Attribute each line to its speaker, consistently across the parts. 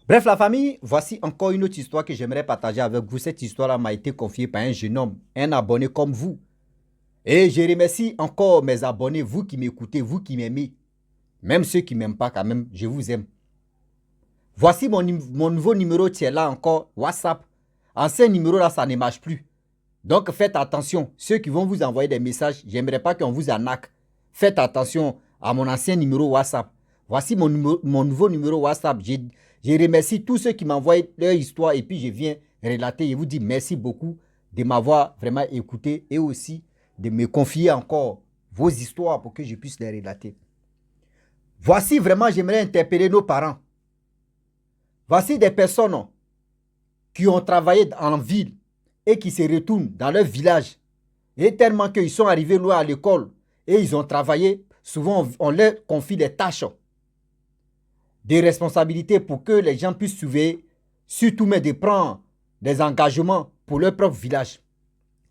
Speaker 1: Bref, la famille, voici encore une autre histoire que j'aimerais partager avec vous. Cette histoire-là m'a été confiée par un jeune homme, un abonné comme vous. Et je remercie encore mes abonnés, vous qui m'écoutez, vous qui m'aimez. Même ceux qui ne m'aiment pas quand même, je vous aime. Voici mon nouveau numéro qui est là encore, WhatsApp. Ancien numéro là, ça ne marche plus. Donc faites attention. Ceux qui vont vous envoyer des messages, j'aimerais pas qu'on vous arnaque. Faites attention à mon ancien numéro WhatsApp. Voici mon nouveau numéro WhatsApp. Je remercie tous ceux qui m'envoient leur histoire et puis je viens relater. Je vous dis merci beaucoup de m'avoir vraiment écouté et aussi de me confier encore vos histoires pour que je puisse les relater. Voici vraiment, j'aimerais interpeller nos parents. Voici des personnes qui ont travaillé en ville et qui se retournent dans leur village. Et tellement qu'ils sont arrivés loin à l'école et ils ont travaillé, souvent on leur confie des tâches, des responsabilités pour que les gens puissent surveiller, surtout mais de prendre des engagements pour leur propre village.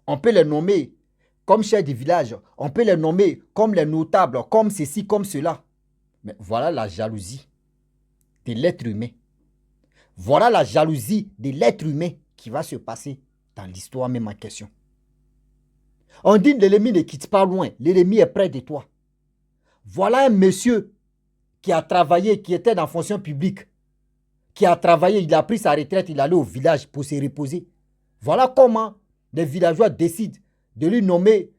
Speaker 1: On peut les nommer comme chefs de village, on peut les nommer comme les notables, comme ceci, comme cela. Mais voilà la jalousie de l'être humain. Voilà la jalousie de l'être humain qui va se passer dans l'histoire même en question. On dit que l'ennemi ne quitte pas loin, l'ennemi est près de toi. Voilà un monsieur qui a travaillé, qui était dans la fonction publique, qui a travaillé, il a pris sa retraite, il allait au village pour se reposer. Voilà comment les villageois décident de lui nommer,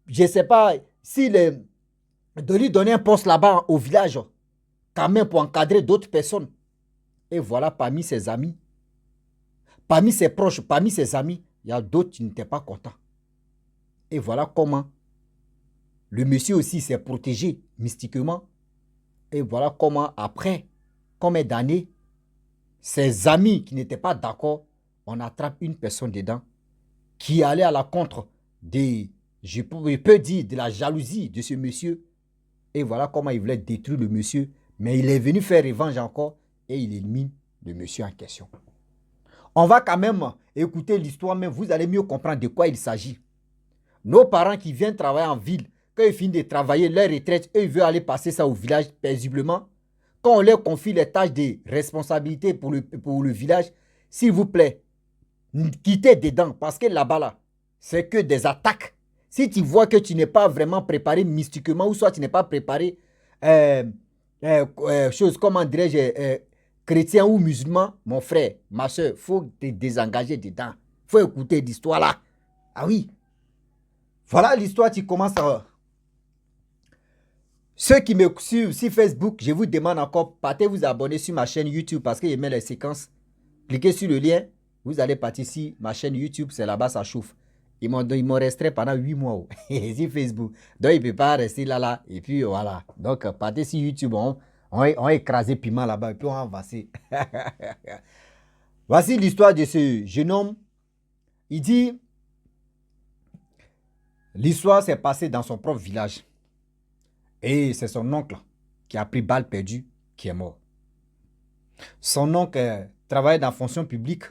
Speaker 1: je ne sais pas, de lui donner un poste là-bas au village, quand même pour encadrer d'autres personnes. Et voilà, parmi ses amis, parmi ses proches, parmi ses amis, il y a d'autres qui n'étaient pas contents. Et voilà comment le monsieur aussi s'est protégé mystiquement. Et voilà comment après combien d'années, ses amis qui n'étaient pas d'accord, on attrape une personne dedans qui allait à la contre je peux dire, de la jalousie de ce monsieur. Et voilà comment il voulait détruire le monsieur. Mais il est venu faire revanche encore et il élimine le monsieur en question. On va quand même écouter l'histoire, mais vous allez mieux comprendre de quoi il s'agit. Nos parents qui viennent travailler en ville, quand ils finissent de travailler leur retraite, eux, ils veulent aller passer ça au village paisiblement. Quand on leur confie les tâches de responsabilité pour le village, s'il vous plaît, quittez dedans parce que là-bas, là, c'est que des attaques. Si tu vois que tu n'es pas vraiment préparé mystiquement ou soit tu n'es pas préparé, chose, comment dirais-je, chrétien ou musulman, mon frère, ma soeur, il faut te désengager dedans. Il faut écouter l'histoire là. Ah oui. Voilà l'histoire qui commence à... Ceux qui me suivent sur Facebook, je vous demande encore, partez vous abonner sur ma chaîne YouTube parce qu'il y a les séquences. Cliquez sur le lien, vous allez partir sur ma chaîne YouTube, c'est là-bas, ça chauffe. Ils m'ont resté pendant 8 mois sur Facebook. Donc, il ne peut pas rester là. Et puis, voilà. Donc, partez sur YouTube, on écrasé piment là-bas et puis on a avancé. Voici l'histoire de ce jeune homme. Il dit, l'histoire s'est passée dans son propre village. Et c'est son oncle qui a pris balle perdue, qui est mort. Son oncle travaillait dans la fonction publique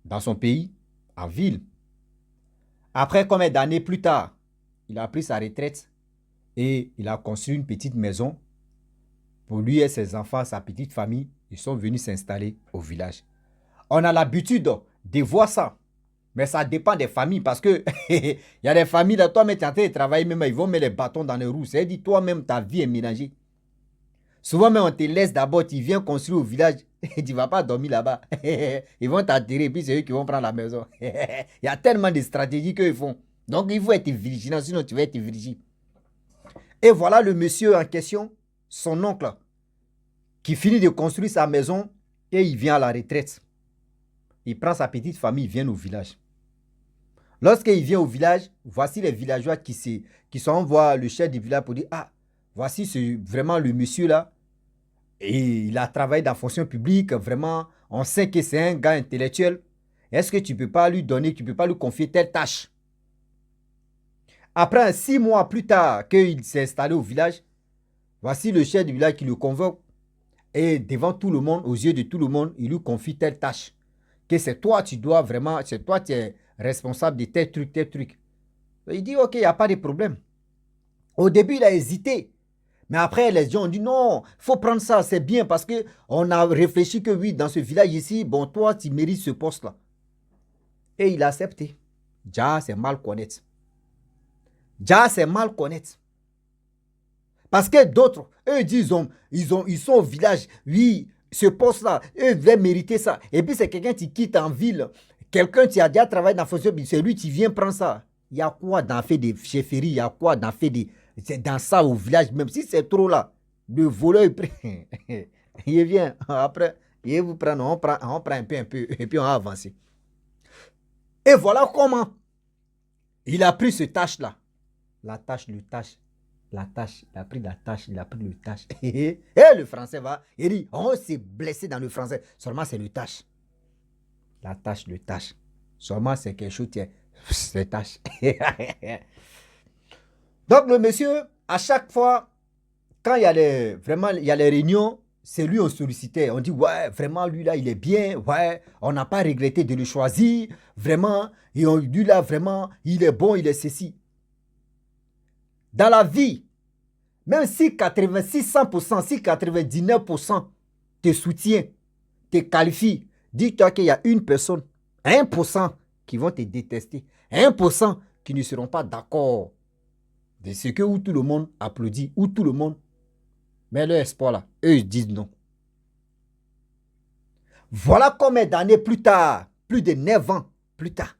Speaker 1: dans son pays, en ville. Après combien d'années plus tard, il a pris sa retraite et il a construit une petite maison pour lui et ses enfants, sa petite famille. Ils sont venus s'installer au village. On a l'habitude de voir ça. Mais ça dépend des familles parce que il y a des familles, là, toi-même, tu es en train de travailler, même, ils vont mettre les bâtons dans les roues. C'est-à-dire, toi-même, ta vie est mélangée. Souvent, même, on te laisse d'abord, tu viens construire au village et tu ne vas pas dormir là-bas. Ils vont t'attirer, puis c'est eux qui vont prendre la maison. Il y a tellement de stratégies qu'ils font. Donc, il faut être vigilant, sinon tu vas être virgile. Et voilà le monsieur en question, son oncle, qui finit de construire sa maison et il vient à la retraite. Il prend sa petite famille, il vient au village. Lorsqu'il vient au village, voici les villageois qui sont voir le chef du village pour dire, ah, voici vraiment le monsieur là. Et il a travaillé dans la fonction publique, vraiment, on sait que c'est un gars intellectuel. Est-ce que tu ne peux pas lui donner, tu ne peux pas lui confier telle tâche? Après 6 mois plus tard qu'il s'est installé au village, voici le chef du village qui le convoque. Et devant tout le monde, aux yeux de tout le monde, il lui confie telle tâche. Que c'est toi, tu dois vraiment, c'est toi qui es responsable de tel truc. Il dit, ok, il n'y a pas de problème. Au début, il a hésité. Mais après, les gens ont dit non, il faut prendre ça, c'est bien parce qu'on a réfléchi que oui, dans ce village ici, bon, toi, tu mérites ce poste-là. Et il a accepté. Déjà, c'est mal connaître. Déjà, c'est mal connaître. Parce que d'autres, eux disent, ils sont au village, oui, ce poste-là, eux devaient mériter ça. Et puis c'est quelqu'un qui quitte en ville, quelqu'un qui a déjà travaillé dans la fonction, c'est lui qui vient prendre ça. Il y a quoi dans fait des chefferies, il y a quoi dans fait des... C'est dans ça au village, même si c'est trop là, le voleur, il vient, après, il vous prend, on prend un peu, et puis on a avancé. Et voilà comment il a pris ce tâche-là. La tâche, le tâche. La tâche, il a pris la tâche, il a pris le tâche. Et le français va, il dit, on s'est blessé dans le français. Seulement c'est le tâche. La tâche, le tâche. Seulement c'est quelque chose qui est, c'est tâche. Donc le monsieur, à chaque fois, quand il y a les, vraiment, il y a les réunions, c'est lui on sollicitait. On dit, ouais, vraiment, lui là, il est bien. Ouais, on n'a pas regretté de le choisir. Vraiment, et on dit là, vraiment, il est bon, il est ceci. Dans la vie, même si 86, 100%, si 99% te soutient, te qualifie, dis-toi qu'il y a une personne, 1% qui vont te détester, 1% qui ne seront pas d'accord de ce que où tout le monde applaudit, où tout le monde met leur espoir là. Eux, ils disent non. Voilà combien d'années plus tard, plus de 9 ans plus tard,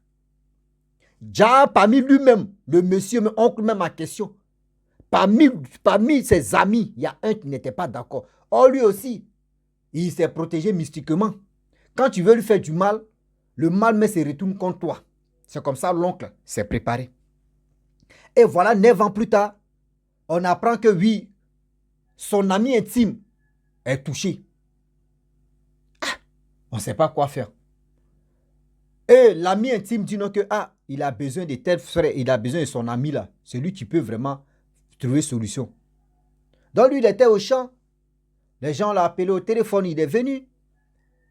Speaker 1: déjà parmi lui-même, le monsieur, oncle même en question, Parmi ses amis, il y a un qui n'était pas d'accord. Or, lui aussi, il s'est protégé mystiquement. Quand tu veux lui faire du mal, le mal mais se retourne contre toi. C'est comme ça l'oncle s'est préparé. Et voilà, 9 ans plus tard, on apprend que oui, son ami intime est touché. Ah, on ne sait pas quoi faire. Et l'ami intime dit non que il a besoin de tel frère, il a besoin de son ami là. C'est lui qui peut vraiment trouver solution. Donc lui, il était au champ. Les gens l'ont appelé au téléphone, il est venu.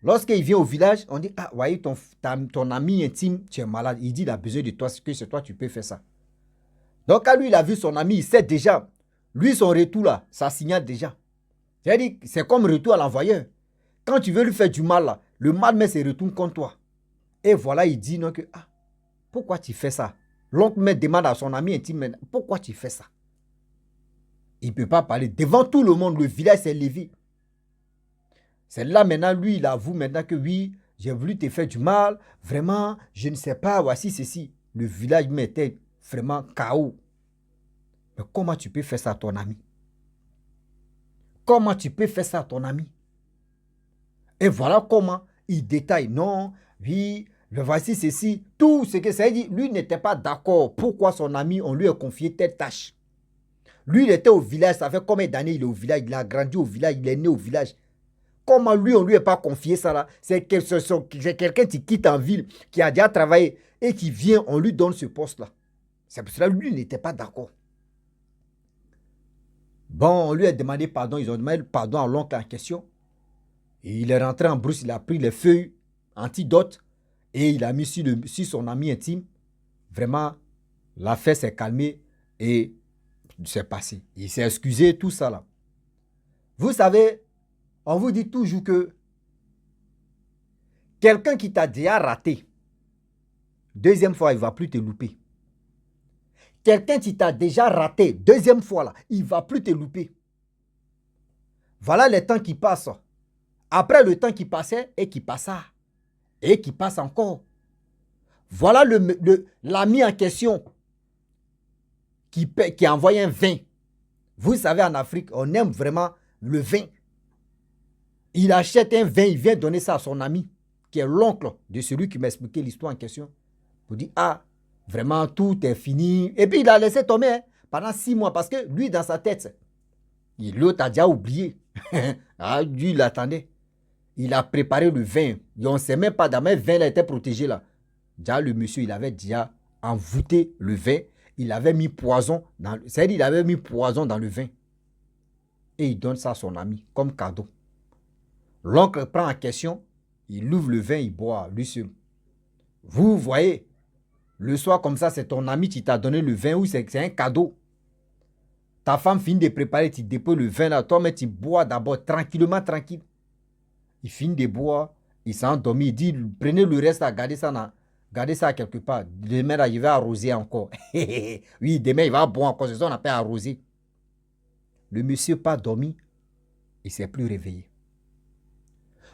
Speaker 1: Lorsqu'il vient au village, on dit, voyez, ton ami intime, tu es malade. Il dit, il a besoin de toi, que c'est toi, tu peux faire ça. Donc quand lui, il a vu son ami, il sait déjà. Lui, son retour là, ça signale déjà. C'est-à-dire, c'est comme retour à l'envoyeur. Quand tu veux lui faire du mal là, le mal mais se retourne contre toi. Et voilà, il dit, non que, pourquoi tu fais ça? L'oncle me demande à son ami intime, pourquoi tu fais ça? Il ne peut pas parler. Devant tout le monde, le village s'est levé. C'est là maintenant, lui, il avoue maintenant que oui, j'ai voulu te faire du mal. Vraiment, je ne sais pas, voici ceci. Le village m'était vraiment chaos. Mais comment tu peux faire ça à ton ami? Comment tu peux faire ça à ton ami? Et voilà comment il détaille. Non, oui, voici ceci. Tout ce que ça dit, lui n'était pas d'accord. Pourquoi son ami, on lui a confié telle tâche? Lui, il était au village, ça fait combien d'années il est au village? Il a grandi au village, il est né au village. Comment lui, on ne lui a pas confié ça là? C'est quelqu'un qui quitte en ville, qui a déjà travaillé et qui vient, on lui donne ce poste-là. C'est pour cela que lui n'était pas d'accord. Bon, on lui a demandé pardon, ils ont demandé pardon à l'oncle en question. Et il est rentré en brousse, il a pris les feuilles antidotes et il a mis sur son ami intime. Vraiment, l'affaire s'est calmée et c'est passé. Il s'est excusé, tout ça là. Vous savez, on vous dit toujours que quelqu'un qui t'a déjà raté, deuxième fois, il ne va plus te louper. Quelqu'un qui t'a déjà raté, deuxième fois, là, il ne va plus te louper. Voilà les temps qui passent. Après le temps qui passait et qui passa. Et qui passe encore. Voilà l'ami en question qui a envoyé un vin. Vous savez, en Afrique, on aime vraiment le vin. Il achète un vin, il vient donner ça à son ami, qui est l'oncle de celui qui m'a expliqué l'histoire en question. Pour dire, vraiment, tout est fini. Et puis, il a laissé tomber pendant 6 mois parce que lui, dans sa tête, l'autre a déjà oublié. Lui, il attendait. Il a préparé le vin. Et on ne sait même pas, dans le vin, il a été protégé là. Déjà, le monsieur, il avait déjà envoûté le vin. Il avait mis poison c'est-à-dire, il avait mis poison dans le vin. Et il donne ça à son ami comme cadeau. L'oncle prend en question, il ouvre le vin, il boit, lui seul. Vous voyez, le soir comme ça, c'est ton ami qui t'a donné le vin ou c'est un cadeau. Ta femme finit de préparer, tu déposes le vin là. Toi, mais tu bois d'abord tranquillement, tranquille. Il finit de boire, il s'est endormi. Il dit, prenez le reste, gardez ça quelque part. Demain, là, il va arroser encore. Oui, demain, il va boire encore. C'est ça qu'on appelle arroser. Le monsieur pas dormi, il ne s'est plus réveillé.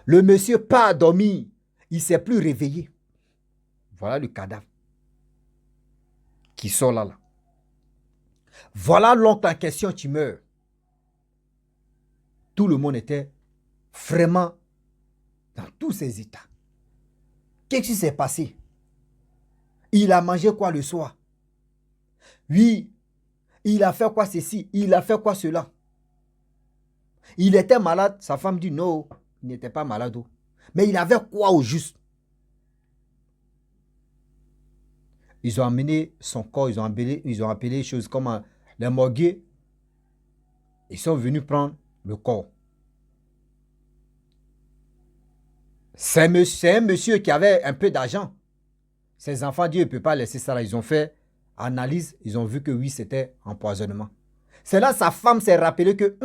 Speaker 1: Le monsieur pas dormi, il ne s'est plus réveillé. Voilà le cadavre qui sort là. Voilà l'oncle en question qui meurt. Tout le monde était vraiment dans tous ses états. Qu'est-ce qui s'est passé? Il a mangé quoi le soir? Oui, il a fait quoi ceci? Il a fait quoi cela? Il était malade. Sa femme dit non, il n'était pas malade. Mais il avait quoi au juste? Ils ont amené son corps, ils ont appelé les choses comme les morguiers. Ils sont venus prendre le corps. C'est un monsieur qui avait un peu d'argent. Ses enfants, Dieu ne peut pas laisser ça là. Ils ont fait analyse, ils ont vu que oui, c'était empoisonnement. C'est là sa femme s'est rappelé que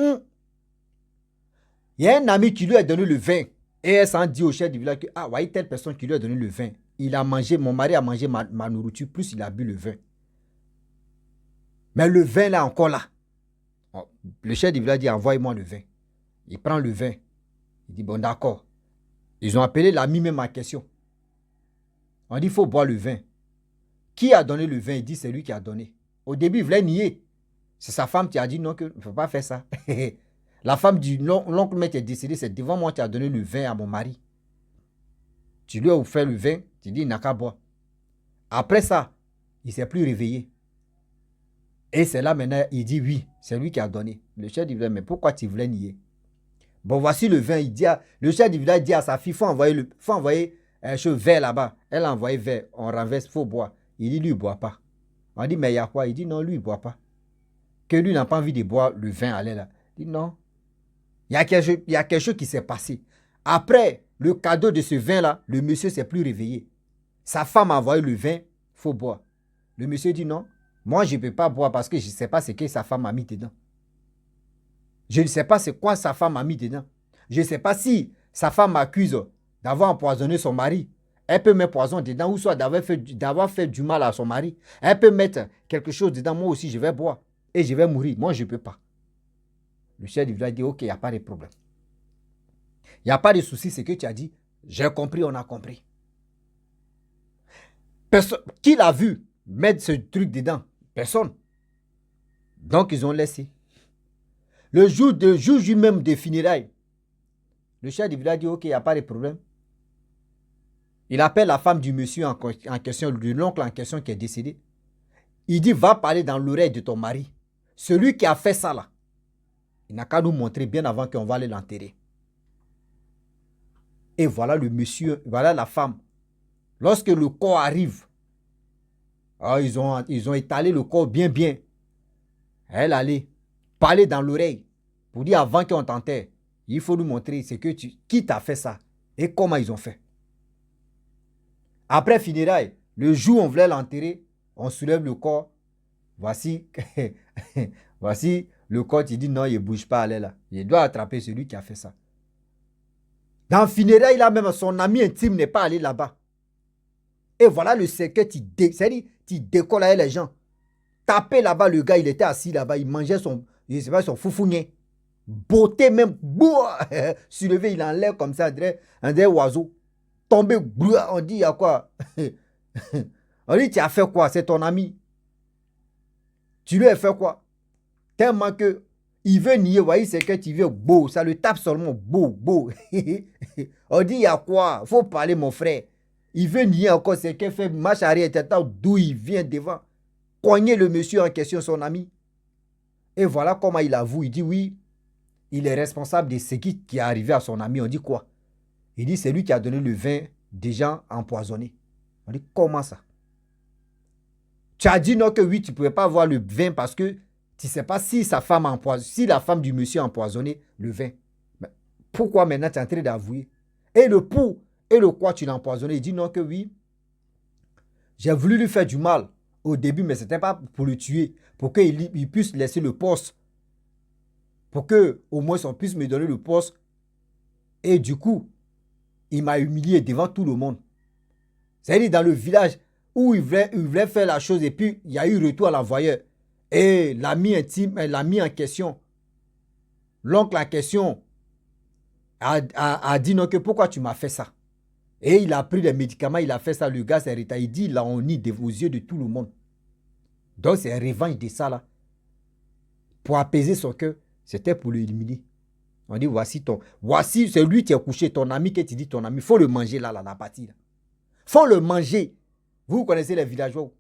Speaker 1: il y a un ami qui lui a donné le vin. Et elle s'en dit au chef du village que voyez telle personne qui lui a donné le vin. Il a mangé, mon mari a mangé ma nourriture, plus il a bu le vin. Mais le vin là encore là. Le chef du village dit envoyez-moi le vin. Il prend le vin. Il dit bon d'accord. Ils ont appelé l'ami même en question. On dit il faut boire le vin. Qui a donné le vin? Il dit c'est lui qui a donné. Au début il voulait nier. C'est sa femme qui a dit non, il ne faut pas faire ça. La femme dit l'oncle mec est décédé, c'est devant moi qui a donné le vin à mon mari. Tu lui as offert le vin, tu dis il n'a qu'à boire. Après ça, il ne s'est plus réveillé. Et c'est là maintenant, il dit oui, c'est lui qui a donné. Le chef du village, mais pourquoi tu voulais nier? Bon, voici le vin. Le chef du village dit à sa fille, il faut envoyer un verre là-bas. Elle a envoyé verre, on renverse, il faut boire. Il dit, lui, il ne boit pas. On dit, mais il y a quoi? Il dit, non, lui, il ne boit pas. Que lui n'a pas envie de boire le vin à l'air là. Il dit, non. Il y a quelque chose qui s'est passé. Après le cadeau de ce vin-là, le monsieur ne s'est plus réveillé. Sa femme a envoyé le vin, il faut boire. Le monsieur dit non, moi je ne peux pas boire parce que je ne sais pas ce que sa femme a mis dedans. Je ne sais pas c'est quoi sa femme a mis dedans. Je ne sais pas si sa femme m'accuse d'avoir empoisonné son mari. Elle peut mettre poison dedans ou soit d'avoir fait du mal à son mari. Elle peut mettre quelque chose dedans, moi aussi je vais boire et je vais mourir. Moi je ne peux pas. Le chef du village dit ok, il n'y a pas de problème. Il n'y a pas de souci, c'est que tu as dit, j'ai compris, on a compris. Qui l'a vu mettre ce truc dedans? Personne. Donc, ils ont laissé. Le jour même des funérailles, le chef du village dit, ok, il n'y a pas de problème. Il appelle la femme du monsieur en question, de l'oncle en question qui est décédé. Il dit, va parler dans l'oreille de ton mari. Celui qui a fait ça là, il n'a qu'à nous montrer bien avant qu'on va aller l'enterrer. Et voilà le monsieur, voilà la femme. Lorsque le corps arrive, ils ont étalé le corps bien. Elle allait parler dans l'oreille pour dire avant qu'on t'enterre, il faut nous montrer qui t'a fait ça et comment ils ont fait. Après funérailles, le jour où on voulait l'enterrer, on soulève le corps. Voici le corps qui dit non, il ne bouge pas, allez là. Il doit attraper celui qui a fait ça. Dans funérailles, là même, son ami intime n'est pas allé là-bas. Et voilà le secret, tu décolles avec les gens. Tapez là-bas, le gars, il était assis là-bas, il mangeait son foufounet. Beauté même, soulevé, il en l'air comme ça, un des oiseaux. Tombé, on dit, il y a quoi? On dit, tu as fait quoi? C'est ton ami. Tu lui as fait quoi? Tellement que il veut nier, voyez, c'est que tu veux beau, ça le tape seulement beau. On dit, il y a quoi? Faut parler, mon frère. Il veut nier encore, c'est qu'il fait marche arrière, d'où il vient devant. Cogner le monsieur en question, son ami. Et voilà comment il avoue. Il dit oui, il est responsable de ce qui est arrivé à son ami. On dit quoi? Il dit c'est lui qui a donné le vin déjà empoisonné. On dit comment ça? Tu as dit non que oui, tu ne pouvais pas avoir le vin parce que tu ne sais pas si la femme du monsieur a empoisonné le vin. Mais pourquoi maintenant tu es en train d'avouer? Et le pour et le quoi tu l'as empoisonné? Il dit non que oui. J'ai voulu lui faire du mal au début, mais ce n'était pas pour le tuer, pour qu'il puisse laisser le poste pour que au moins on puisse me donner le poste. Et du coup, il m'a humilié devant tout le monde. C'est-à-dire dans le village où il voulait faire la chose et puis il y a eu retour à l'envoyeur. Et l'ami intime, l'ami en question, l'oncle en question a dit non, que pourquoi tu m'as fait ça? Et il a pris des médicaments, il a fait ça, le gars s'est rétabli, il dit il a honni aux yeux de tout le monde. Donc c'est un revanche de ça là. Pour apaiser son cœur, c'était pour l'éliminer. On dit voici c'est lui qui est couché, ton ami que tu dis ton ami, il faut le manger là, la partie là. Faut le manger. Vous connaissez les villageois.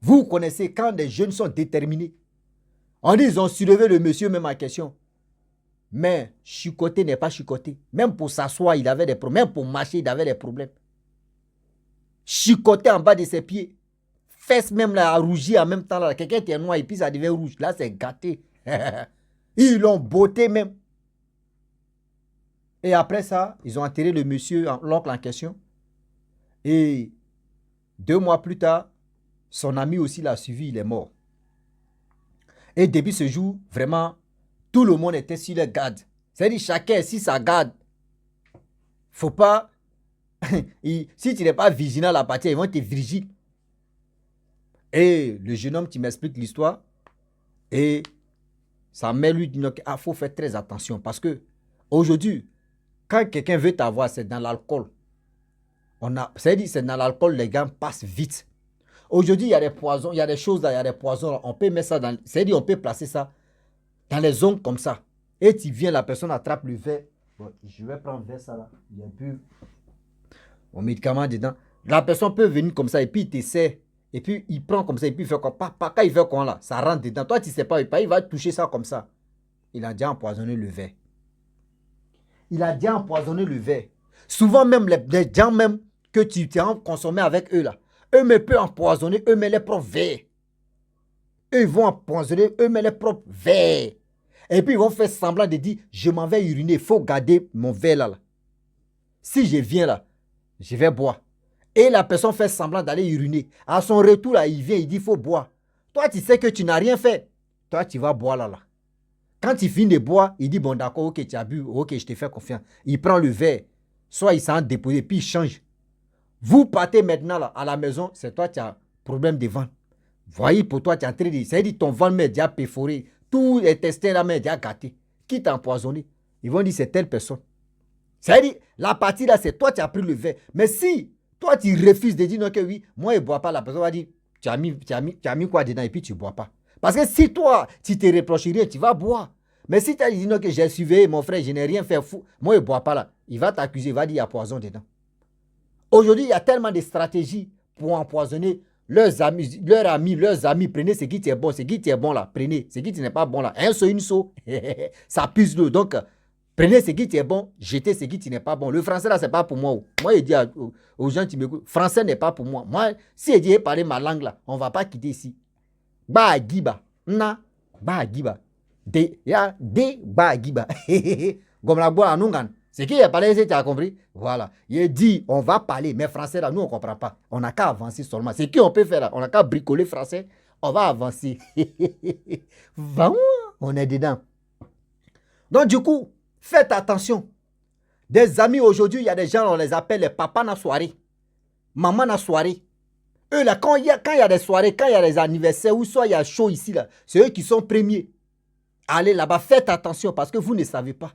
Speaker 1: Vous connaissez quand des jeunes sont déterminés. On dit ils ont soulevé le monsieur même en question. Mais chicoté n'est pas chicoté. Même pour s'asseoir, il avait des problèmes. Même pour marcher, il avait des problèmes. Chicoté en bas de ses pieds. Fesses même là, à rougir en même temps. Là. Quelqu'un était noir et puis ça devient rouge. Là, c'est gâté. Ils l'ont botté même. Et après ça, ils ont enterré le monsieur, l'oncle en question. Et 2 mois plus tard, son ami aussi l'a suivi, il est mort. Et depuis ce jour, vraiment, tout le monde était sur les gardes. C'est-à-dire, chacun est sur sa garde. Faut pas... si tu n'es pas vigilant à la partie, ils vont te vigile. Et le jeune homme qui m'explique l'histoire, et sa mère lui dit qu'il faut faire très attention. Parce que, aujourd'hui, quand quelqu'un veut t'avoir, c'est dans l'alcool. C'est-à-dire, c'est dans l'alcool, les gars passent vite. Aujourd'hui, il y a des poisons, il y a des choses là, il y a des poisons là. On peut mettre ça dans... C'est-à-dire, on peut placer ça dans les zones comme ça. Et tu viens, la personne attrape le verre. Bon, je vais prendre verre ça là. Il y a un peu mon médicament dedans. La personne peut venir comme ça et puis il t'essaie. Et puis il prend comme ça et puis il fait quoi. Quand il fait quoi là, ça rentre dedans. Toi, tu ne sais pas, il va toucher ça comme ça. Il a déjà empoisonné le verre. Il a déjà empoisonné le verre. Souvent même, les gens même que tu as consommé avec eux là, eux-mêmes peuvent empoisonner eux-mêmes les propres verres. Eux, ils vont empoisonner eux-mêmes les propres verres. Et puis, ils vont faire semblant de dire, je m'en vais uriner, il faut garder mon verre là. Si je viens là, je vais boire. Et la personne fait semblant d'aller uriner. À son retour là, il vient, il dit, il faut boire. Toi, tu sais que tu n'as rien fait. Toi, tu vas boire là. Quand il finit de boire, il dit, bon d'accord, ok, tu as bu, ok, je te fais confiance. Il prend le verre, soit il s'en dépose, puis il change. Vous partez maintenant là, à la maison, c'est toi qui as problème de ventre. Voyez, pour toi, tu es en train de... C'est-à-dire ton ventre est déjà perforé. Tout est testé là, mais déjà gâté. Qui t'a empoisonné? Ils vont dire c'est telle personne. C'est-à-dire, la partie là, c'est toi qui as pris le verre. Mais si toi, tu refuses de dire non, que oui, moi, je ne bois pas, la personne va dire, tu as mis quoi dedans et puis tu ne bois pas. Parce que si toi, tu te reproches rien, tu vas boire. Mais si tu as dit non, que j'ai suivi mon frère, je n'ai rien fait fou, moi, je ne bois pas là. Il va t'accuser, il va dire, il y a poison dedans. Aujourd'hui, il y a tellement de stratégies pour empoisonner leurs amis, leurs amis. Prenez ce qui est bon, ce qui est bon là, prenez. Ce qui n'est pas bon là, un saut, une saut, ça puse l'eau. Donc, prenez ce qui est bon, jetez ce qui n'est pas bon. Le français là, c'est pas pour moi. Moi, je dis aux gens qui m'écoutent, français n'est pas pour moi. Moi, si je dis parler ma langue là, on ne va pas quitter ici. Ba giba, na, ba giba, ba giba. Comme la boire en ungan. Ce qui est parlé, tu as compris? Voilà. Il dit, on va parler, mais français, là, nous, on ne comprend pas. On n'a qu'à avancer seulement. C'est qui on peut faire là? On n'a qu'à bricoler français. On va avancer. On est dedans. Donc, du coup, faites attention. Des amis aujourd'hui, il y a des gens, on les appelle les papas na soirée. Maman na soirée. Eux, là, quand il y a des soirées, quand il y a des anniversaires, ou soit il y a chaud ici, là, c'est eux qui sont premiers. Allez là-bas, faites attention parce que vous ne savez pas.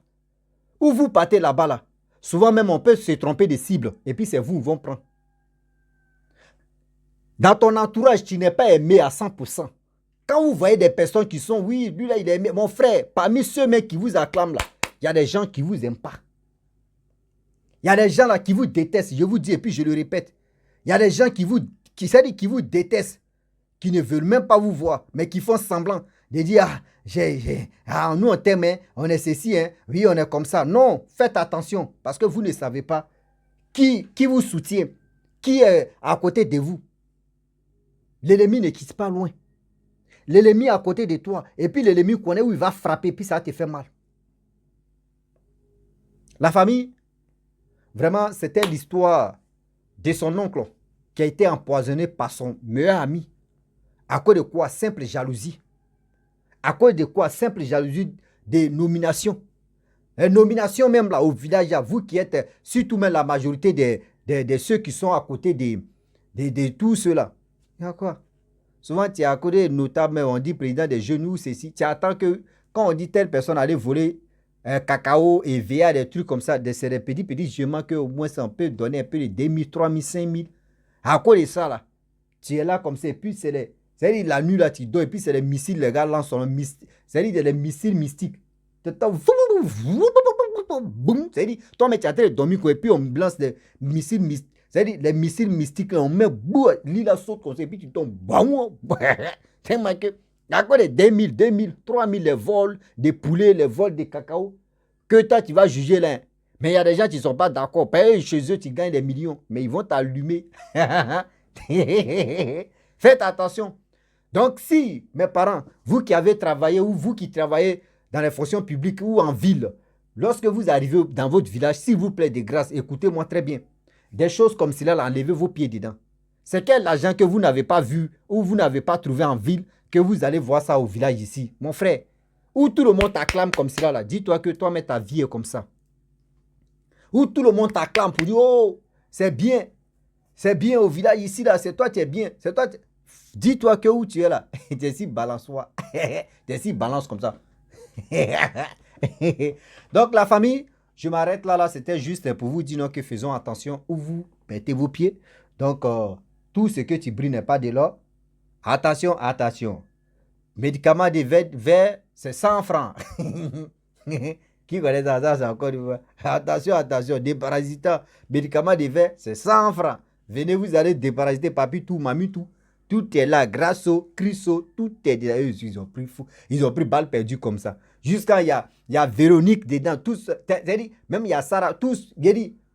Speaker 1: Où vous partez là-bas, là, souvent même on peut se tromper de cible et puis c'est vous qui vont prendre. Dans ton entourage, tu n'es pas aimé à 100%. Quand vous voyez des personnes qui sont, oui, lui là, il est aimé. Mon frère, parmi ceux mecs qui vous acclament là, il y a des gens qui ne vous aiment pas. Il y a des gens là qui vous détestent, je vous dis et puis je le répète. Il y a des gens qui vous détestent, qui ne veulent même pas vous voir, mais qui font semblant de dire, nous on t'aime, hein, on est ceci, hein, oui on est comme ça. Non, faites attention, parce que vous ne savez pas qui vous soutient, qui est à côté de vous. L'ennemi ne quitte pas loin. L'ennemi est à côté de toi, et puis l'ennemi connaît où il va frapper, puis ça te fait mal. La famille, vraiment, c'était l'histoire de son oncle qui a été empoisonné par son meilleur ami. À cause de quoi? Simple jalousie. À cause de quoi? Simple jalousie des nominations. Les nominations même là au village, vous qui êtes, surtout même la majorité de ceux qui sont à côté de tous ceux-là. Il y a quoi? Souvent, tu es à côté notable, mais on dit président des jeunes ou ceci. Tu attends que quand on dit telle personne allait voler cacao et VA, des trucs comme ça, c'est des petits gements qu'au moins ça peut donner un peu de 2 000, 3 000, 5 000. À quoi de ça là? Tu es là comme ça, et puis c'est-à-dire la nuit là, tu dors, et puis c'est les missiles, les gars lancent sur c'est-à-dire les missiles mystiques. C'est-à-dire, toi, mais tu as dormi, et puis on lance des missiles mystiques. C'est-à-dire, les missiles mystiques, on met l'île saute comme ça, et puis tu tombes. C'est marqué. À quoi de 2000, 2000, 3000 les vols des poulets, les vols des cacao, que toi, tu vas juger là. Mais il y a des gens qui ne sont pas d'accord. Chez eux, tu gagnes des millions, mais ils vont t'allumer. Faites attention. Donc, si, mes parents, vous qui avez travaillé ou vous qui travaillez dans les fonctions publiques ou en ville, lorsque vous arrivez dans votre village, s'il vous plaît, de grâce, écoutez-moi très bien. Des choses comme cela, enlevez vos pieds dedans. C'est quel argent que vous n'avez pas vu ou vous n'avez pas trouvé en ville que vous allez voir ça au village ici. Mon frère, où tout le monde t'acclame comme cela, là, dis-toi que toi, mais ta vie est comme ça. Où tout le monde t'acclame pour dire, oh, c'est bien au village ici, là, c'est toi, tu es bien, c'est toi, dis-toi que où tu es là, tu es si balançois, tu es si balance comme ça. Donc la famille, je m'arrête là, c'était juste pour vous dire que faisons attention où vous mettez vos pieds. Donc tout ce que tu brilles n'est pas de l'or. Attention, attention. Médicaments de verre, c'est 100 francs. Qui connaît ça, c'est encore une fois. Attention, attention, déparasitant, médicaments de verre, c'est 100 francs. Venez, vous allez déparasiter papi, tout, mamie, tout. Tout est là, Grasso, Crisso, tout est là. Ils ont pris fou. Ils ont pris balle perdue comme ça. Jusqu'à il y a Véronique dedans. Tous, même il y a Sarah, tous.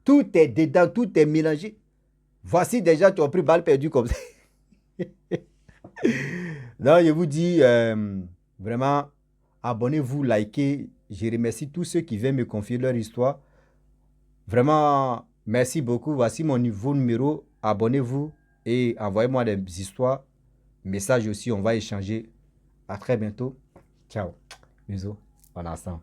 Speaker 1: Tout est dedans, tout est mélangé. Voici déjà, tu as pris balle perdue comme ça. Donc, je vous dis, vraiment, abonnez-vous, likez. Je remercie tous ceux qui viennent me confier leur histoire. Vraiment, merci beaucoup. Voici mon nouveau numéro. Abonnez-vous et envoyez-moi des histoires. Messages aussi, on va échanger. À très bientôt. Ciao. Bisous. Bon instant.